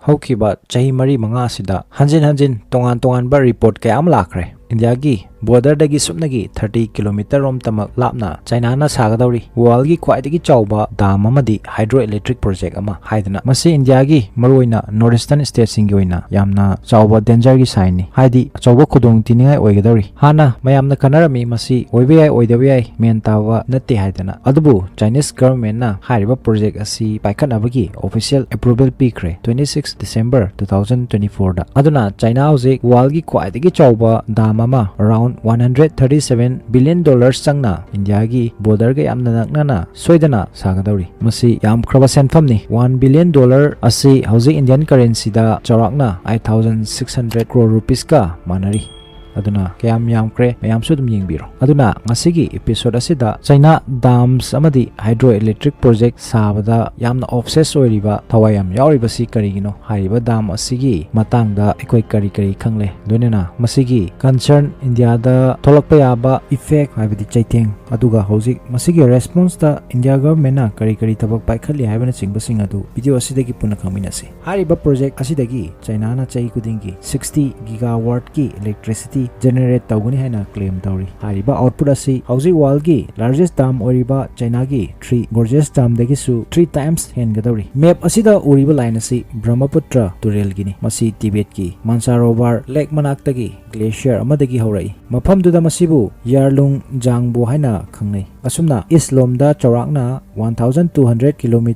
Haukiba chahi mari manga sida hanjin tongan ba report kaya lakre. India gi border dagi supnagi 30 km rom tamak lapna China na Sagadouri world gi Khwaidei Chaoba dam amadi hydroelectric project ama haidana masi India gi maroina northeastern states singi oina yamna Chaoba danger gi sign ni haidi Chaoba khudong tiningai oigadori hana mayamna kanarami masi oibeyai oidebeyai men tawa natte haidana adubu Chinese government na hairiba project asi paikhanabagi official approval pikre 26 December 2024 da aduna China hojik world gi Khwaidei Chaoba dam ama around $137 billion changna India gi border ga yamna nakna soidana Sagadouri masi yam khraba senfam ni $1 billion asi hauji Indian currency da charakna 8,600 crore rupees ka manari aduna kayam yamkre mayam su dum yengbiro aduna ngasigi episode asida China dams amadi hydroelectric project sabada yamna obsess oiriba thawayam yauriba si karigino haiba dam asigi matangda ekoi kari khangle donena masigi concern India da tholakpa yaba effect haibadi chaiteng aduga hojik masigi response da India government na kari tabak paikhali haibana chingbasing adu video asidagi puna khaminase hariba project asidagi China na chai kudingi 60 gigawatt ki electricity generate tawguni haina claim tawri hariba output asi hauji world gi largest dam oriba China gi 3 gorgeous dam dagi su 3 times hengadori map asida uriba line asi Brahmaputra turel gini masi Tibet ki Mansarovar lake manakta gi glacier amadagi haurai mafam duda masibu Yarlung Jangbo haina khangnai asumna islomda chawrakna 1200 km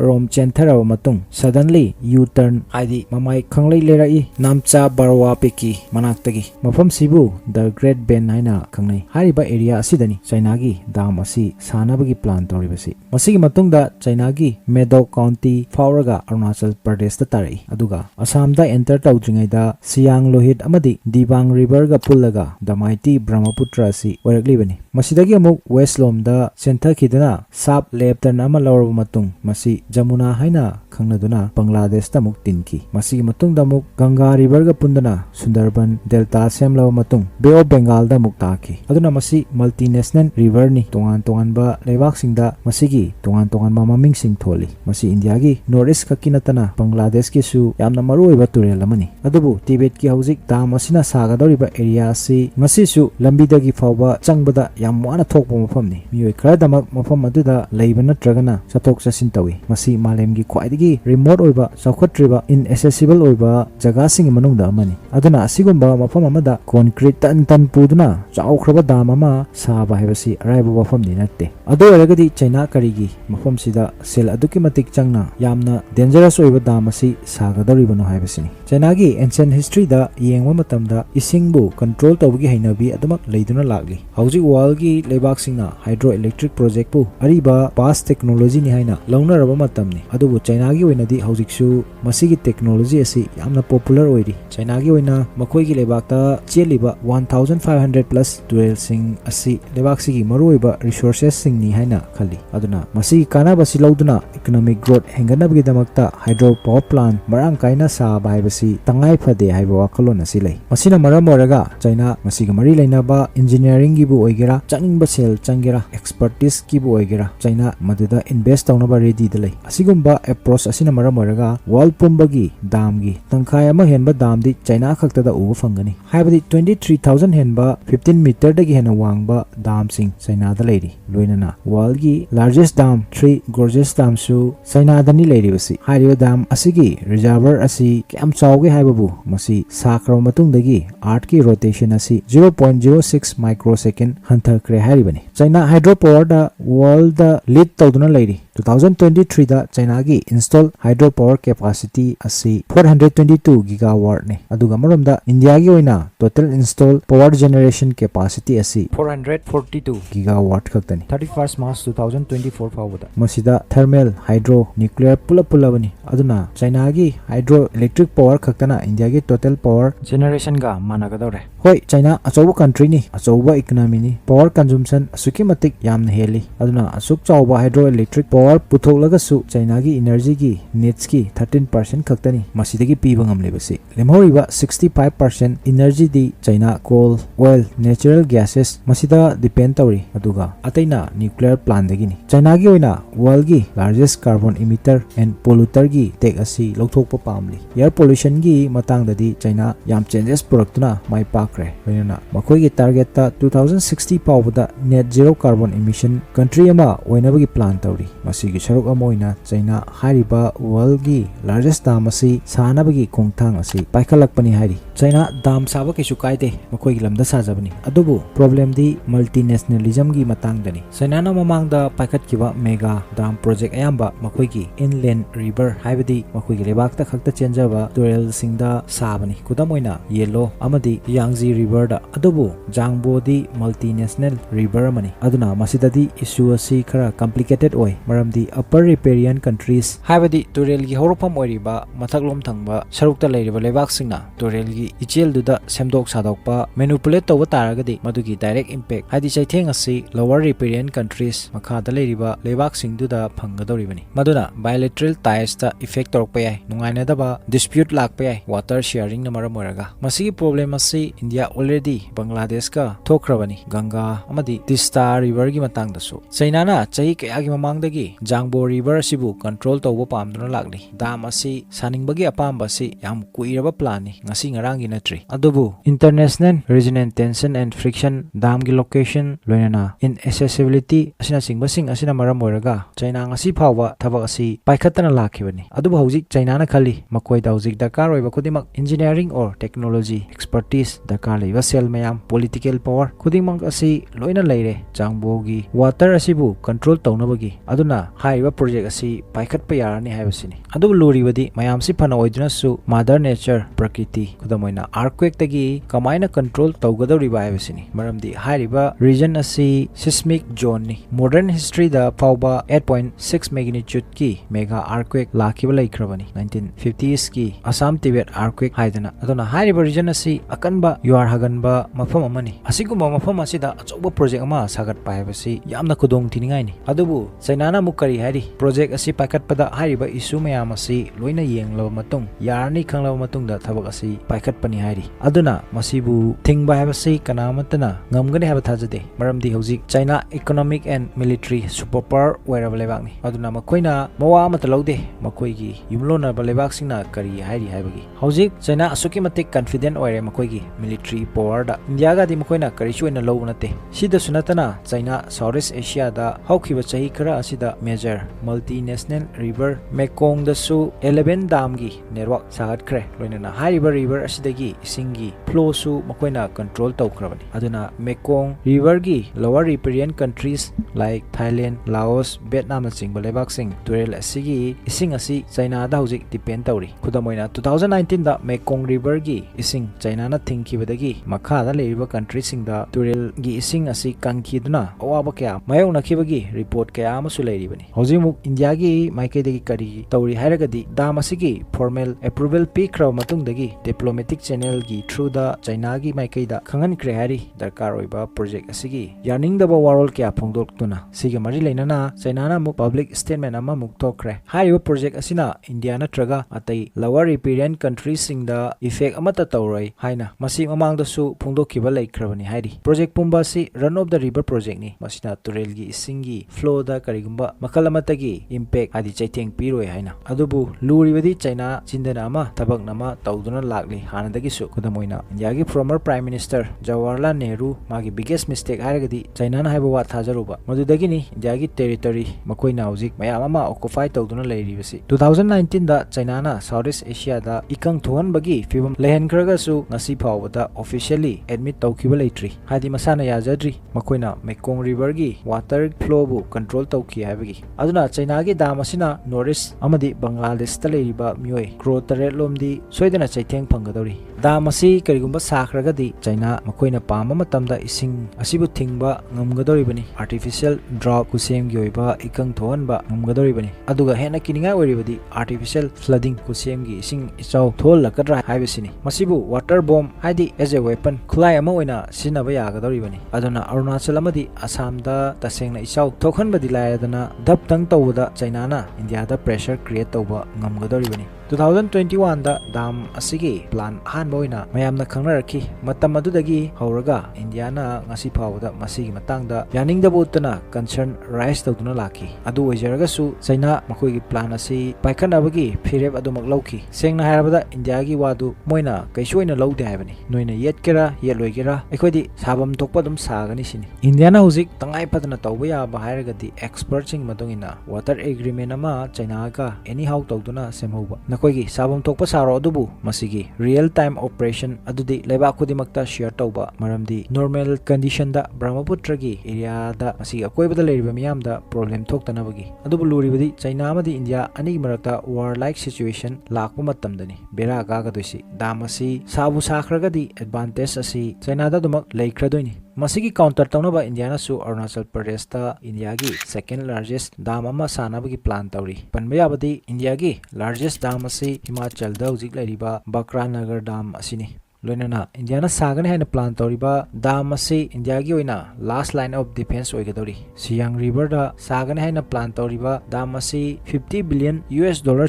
rom chenthara matung suddenly U-turn id mamai khanglai lerai namcha barwa peki manaktagi mafam sibu the great bend haina khangnai hariba area asidani China gi dam asi sanabagi plan toribasi masigi matungda China gi Medak county fauraga Arunachal Pradesh ta tarai aduga Assam da enter tawdringai da Siang Lohit amadi Dibang river ga pullaga the mighty Brahmaputra si oiraklibani masidagi amuk west lom da center khidana sap leptan ama lawrba matung masi Jamuna haina khangnaduna Bangladesh ta muk tinki masigi matung da muk Ganga river ga pundana Sundarban delta semlaw matung Bay of Bengal da muk taki aduna masi multinational river ni tongan ba lebak singda masigi tongan ba maming sing tholi masi India gi northeast kakinatana Bangladesh ki su yamna maru ba turel amani adubu Tibet ki hauzik dam asina Sagadouri ba area si masi su lambi dagi fawba changbada yam wana thokpa mafam ni miyoi khara damak mafam aduda leiba natragana satok sasin tawi masi malem gi Khwaidei remote oiba chawkhatriba inaccessible oiba jaga sing manungda amani aduna asigumba mafam amada concrete tan puduna chawkhraba dam ama saba haibasi araiba mafam ni natte adu eragadi China karigi mafam sida sel aduki matik changna yamna dangerous oiba dam asi Sagadouri bano haibasini China gi ancient history da yengwa matamda isingbu control tawgi hainabi adumak leiduna lagli hauji world gi lebak singna hydroelectric project pu ariba past technology ni haina launa raba matamni adubu China gi oinadi haujiksu masigi technology asi yamna popular oiri China gi oina makoi gi lebak ta cheliba 1500 plus duel sing asi lebak sigi maruiba resources sing ni haina khali aduna masigi kana basi lauduna economic growth henganabgi damakta hydro power plant marang kaina sa baibasi tangai phade haiba wakalon asi lei masina maram oraga China masigi mari lainaba engineering gi bu oigera changba sel changera expertise ki bu oigera China maduda invest tawnaba ready de lei asigumba approach asina maram oraga world pumbagi dam gi tangkhai ama henba dam di China khakta da uba fangani haibadi 23,000 henba 15 meter dagi hena wangba dam sing China da leiri loinana world gi largest dam 3 gorgeous dam su China da ni leiri basi hairio dam asigi reservoir asi kam chawge haibabu masi sakro matung dagi art ki rotation asi 0.06 microsecond hanthakre hairibani China hydropower da world da lead tawduna leiri 2023 da China gi install hydropower capacity asi 422 gigawatt ne aduga maromda India gi oina total install power generation capacity asi 442 gigawatt khaktani 31st March 2024 fawada masida thermal hydro nuclear pulabani aduna China gi hydro electric power khaktana India gi total power generation ga managadore hoi China achoba country ni achoba economy ni power consumption asuki matik yamna heli aduna asuk chawba hydro electric power power putholagassu China gi energy gi needs ki 13% khaktani masidagi piba ngamlebasi lemhoriba 65% energy di China coal oil natural gases masida depend tawri aduga ataina nuclear plant dagini China gi oina world gi largest carbon emitter and polluter gi take asi lokthokpa pamli air pollution gi matang dadi China yam changes produktuna mai pakre loina makoi gi target ta 2060 pawda net zero carbon emission country ama oinabagi plan tawri masigi sharuk ama oina China hariba world gi largest dam asi sanabagi khongthang asi paikhalakpani hari China dam saba kesu kaide makoi gi lamda sajabani adubu problem di multinationalism gi matang dani China na mamangda paikat kiba mega dam project ayamba makoi gi inland river haibadi makoi gi lebak ta khakta chenjaba turel singda sabani kudamoina yellow amadi yangzi river da adubu jangbo di multinational river amani aduna masidadi issue asi khara complicated oi maramdi upper riparian countries haibadi turel gi horupam oiriba mathaklom thangba sarukta leiriba lebak singna turel gi ichel duda semdok sadokpa manipulate tawba taragadi madugi direct impact hadi chaitheng asi lower riparian countries makhada leiriba lebak singduda phangadoribani maduna bilateral ties ta effect torpa yai nungaina daba dispute lakpa yai water sharing na maram oraga masigi problem asi India already Bangladesh ka thokrabani Ganga amadi Tista river gi matang dasu China na chahi kayagi mamangdagi Jangbo river sibu control tawba pamduna lagli dam asi saningbagi apamba si yam kuiraba plan ni ngasi ngarangi natri adubu international regional tension and friction dam gi location loinana inaccessibility asina singbasing asina maram oraga China ngasi phawa thabak asi paikhatana lakhibani adubu hojik China na khali makoi da hojik dakar oiba kudimak engineering or technology expertise dakar leiba sel mayam political power kudimak asi loina leire Jangbo gi water asibu control tawnabagi aduna haiba project asi paikhatpa yarani haibasini adubu luribadi mayam si phana oiduna su mother nature prakriti kudamoina earthquake tagi kamaina control tawgadoriba haibasini maramdi haiba region asi seismic zone ni modern history da pauba 8.6 magnitude ki mega earthquake lakhiba laikhrabani 1950s ki Assam Tibet earthquake haidana aduna haiba region asi akanba yuar haganba mafam amani asiguma mafam asida achoba project ama sagat paibasi yamna kudong tiningai ni adubu China na mukari hari project asi paikatpada haiba issue mayam asi loina yenglaba matung yarni khanglaba matung da thabak asi paikatpani hari aduna masibu thingba haibasi kanamatana ngamgani haba thajade maramdi hojik China economic and military superpower oiraba lebak ni aduna makoina mawa amata laude makoi gi yumlona ba lebak singna kari hairi haibagi hojik China asuki matik confident oire makoi gi military power da India ga di makoina kari chuina lobunate sida sunatana China Southeast Asia da hawkiba chahi khara asida major multinational river Mekong da su 11 dam gi network sagat khre loinana haiba river asidagi isingi flow su makoina control tawkrabani aduna Mekong river gi lower riparian countries like Thailand Laos Vietnam sing balebak sing turel asigi ising asi China da hojik depend tawri kudamoina 2019 da Mekong river gi ising China na thingkibadagi makha da leiba country sing da turel gi ising asi kankhiduna awaba kya mayong nakhibagi report kya amasu leiribani hojimuk India gi maikaidagi kari tawri hairagadi dam asigi formal approval pikra matungdagi diplomatic channel gi through the China gi maikaida khangan kre hari darkar oiba project asigi yarning daba warol kya phongdoktuna siga mari leinana China na muk public statement ama muk tokre haiba project asina India na traga atai lower riparian countries sing da effect amata tawroi haina masi mamang da su phongdokkiba laikhrabani hairi project pumba si run of the river project ni masina turel gi singi flow da karigumba makalamata gi impact adi chaitheng piroi haina adubu luribadi China chindana ama tabak nama tawduna lakli hanadagi su kudamoina India gi former prime minister Jawaharlal Nehru magi biggest mistake hairagadi China na haiba wa thajaruba madudagi ni India gi territory makoina hojik mayam ama occupy tawduna leiribasi 2019 da China na Southeast Asia da ikang thohan bagi fibam lehen khraga su ngasi phawda officially admit tawkiba leitri hadi masana yajadri makoina Mekong river gi water flow bu control tawki haibagi aduna China gi dam asina Northeast amadi Bangladesh ta leiriba mioi crore taret lomdi soidana chaitheng phangadori dam asi karigumba sakragadi China makoina pama matamda ising asibu thingba ngamgadoribani artificial drought kusem gi oiba ikang thohanba ngamgadoribani aduga hena kininga oribadi artificial flooding kusem gi ising ichau thol lakadra haibasini masibu water bomb haidi as a weapon khulai ama oina sinaba yagadoribani aduna Arunachal amadi Assam da tasengna ichau thokhanbadi laidana dab tang tawda China na India da pressure create tawba ngamgadoribani 2021 da dam asigi plan han boina mayamna khangnaraki matam adudagi horaga India na ngasi phawda masigi matangda yaning da butna concern rise tawduna laki adu oijaraga su China makoi gi plan asi paikhanabagi phireb adumak lawki sengna harabada India gi wadu moina kaisoina lawde haibani noina yetkera yeloigera ekhodi sabam tokpa dum sagani sini India na hujik tangai padana tawba ya ba hairagadi expert sing madungina water agreement ama China ga anyhow tawduna semhoba nakoigi sabam tokpa saro adubu masigi real time operation adudi leba khudimakta share tawba maramdi normal condition da Brahmaputra gi area da masigi akoibada leriba miyam da problem thoktanabagi adubu luribadi China amadi India ani marakta war like situation lakpa matamdani bera ga gadoisi damasi sabu sakragadi advantage asi China da dumak leikhradoini masigi counter tawnaba India na su Arunachal Pradesh ta India gi second largest dam ama sanabagi plan tawri panba yabadi India gi largest dam asi Himachal da hujik lairiba Bakranagar dam asini loinana India na sagane haina plan tawriba dam asi India gi oina last line of defense oigadori Siang River da sagane haina plan tawriba dam asi $50 billion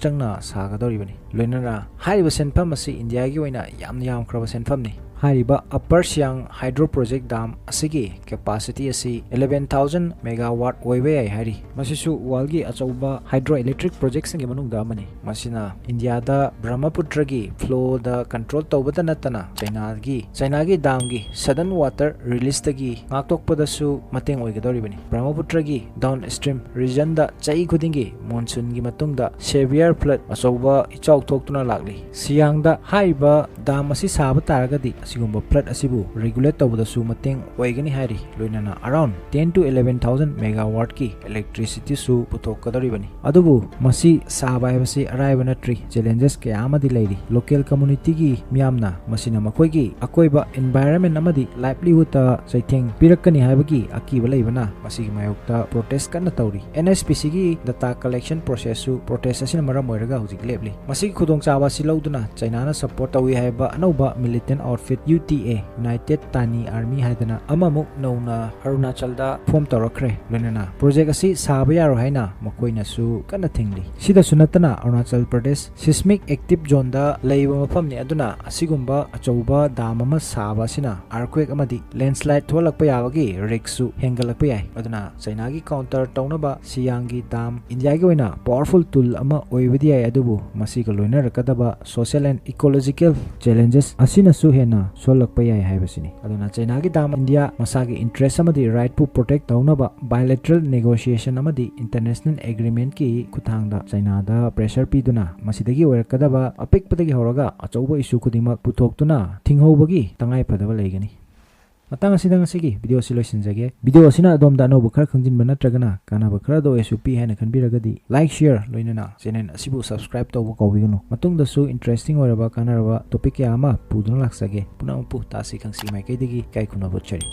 changna sagadoribani loinana hariba senpham asi India gi oina yam khraba senpham ni hariba Upper Siang Hydro Project Dam asigi capacity asi 11,000 megawatt oibe ai hari masisu walgi achauba hydroelectric projects ngi manungda amani masina India da Brahmaputra gi flow da control tawbata natana China gi dam gi sudden water release tagi ngaktokpada su mateng oigadoribani Brahmaputra gi downstream region da chai khudingi monsoon gi matungda severe flood achauba ichau thoktuna lakli Siang da haiba dam asi saba taragadi sigumba flood asibu regulate tawda su mateng oigani hari loinana around 10 to 11,000 megawatt ki electricity su puthokadoribani adubu masi saba habasi araibana tree challenges ke amadi lairi local community gi miyamna masina makoi gi akoiba environment amadi livelihood ta chaitheng pirakani habagi akiba leibana masi gi mayokta protest kana tawri NSPC gi data collection process su protest asina maram oiraga hujik lebli masi khudong chawa si lauduna China na support tawi haiba anauba militant outfit UTA United Tani Army haidana amamuk nauna Arunachal da form tawrakre loinana project asi saba yaro haina makoina su kana thingli sida sunatana Arunachal Pradesh seismic active zone da leiba mafamni aduna asigumba achauba dam ama saba sina earthquake amadi landslide tholakpa yabagi risk su hengalakpa yai aduna China gi counter tawnaba Siang gi dam India gi oina powerful tool ama oibadi ai adubu masiga loina rakadaba social and ecological challenges asina su hena solakpa yai haibasini aduna China gi dam India masagi interest amadi right pu protect tawnaba bilateral negotiation amadi international agreement ki kuthangda China da pressure piduna masidagi oirakadaba apikpadagi horaga achauba issue khudima puthoktuna thinghobagi tangai padaba leigani matang asidang asigi video siloisinjage video asina adomda no bukhar khangjinba natragana kana bukhar do SUP haina khanbiragadi like share loinana channel asibu subscribe tawba kawbigunu matungda su interesting oraba kanaraba topic ya ama puduna laksage punampu Tasi Khangsi mai kaidagi kai khuna bochari